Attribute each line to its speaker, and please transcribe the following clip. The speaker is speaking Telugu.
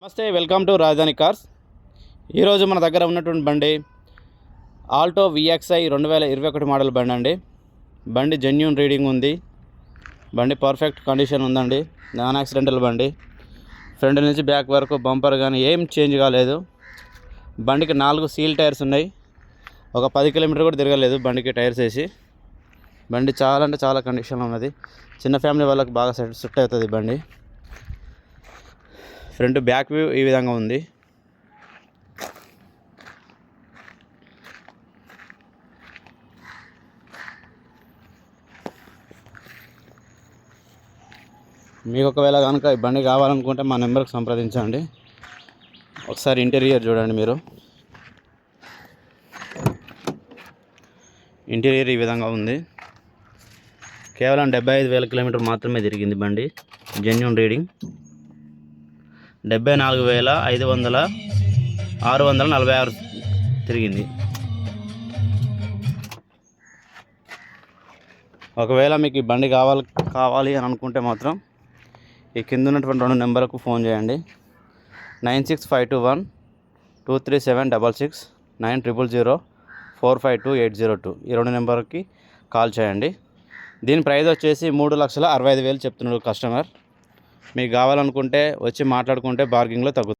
Speaker 1: నమస్తే, వెల్కమ్ టు రాజధాని కార్స్. ఈరోజు మన దగ్గర ఉన్నటువంటి బండి ఆల్టో విఎక్స్ఐ 2021 మోడల్ బండి అండి. బండి జెన్యూన్ రీడింగ్ ఉంది. బండి పర్ఫెక్ట్ కండిషన్ ఉందండి. నాన్ యాక్సిడెంటల్ బండి. ఫ్రంట్ నుంచి బ్యాక్ వరకు బంపర్ కానీ ఏం చేంజ్ కాలేదు. బండికి 4 సీల్ టైర్స్ ఉన్నాయి. ఒక 10 కిలోమీటర్ కూడా తిరగలేదు బండికి టైర్స్ వేసి. బండి చాలా అంటే చాలా కండిషన్లో ఉన్నది. చిన్న ఫ్యామిలీ వాళ్ళకి బాగా సెట్ అవుతుంది బండి. ఫ్రంట్ బ్యాక్ వ్యూ ఈ విధంగా ఉంది. మీకు ఒకవేళ కనుక ఈ బండి కావాలనుకుంటే మా నెంబర్కి సంప్రదించండి. ఒకసారి ఇంటీరియర్ చూడండి మీరు. ఇంటీరియర్ ఈ విధంగా ఉంది. కేవలం 75,000 కిలోమీటర్ మాత్రమే తిరిగింది బండి. జెన్యూన్ రీడింగ్ 74,646 తిరిగింది. ఒకవేళ మీకు ఈ బండి కావాలి అని అనుకుంటే మాత్రం ఈ కింద ఉన్నటువంటి 2 నెంబర్లకు ఫోన్ చేయండి. 9652123766, 9000452802 ఈ 2 నెంబర్కి కాల్ చేయండి. దీని ప్రైస్ వచ్చేసి 3,65,000 చెప్తున్నాడు కస్టమర్. మీకు కావాలనుకుంటే వచ్చి మాట్లాడుకుంటే బార్గింగ్లో తగ్గుతుంది.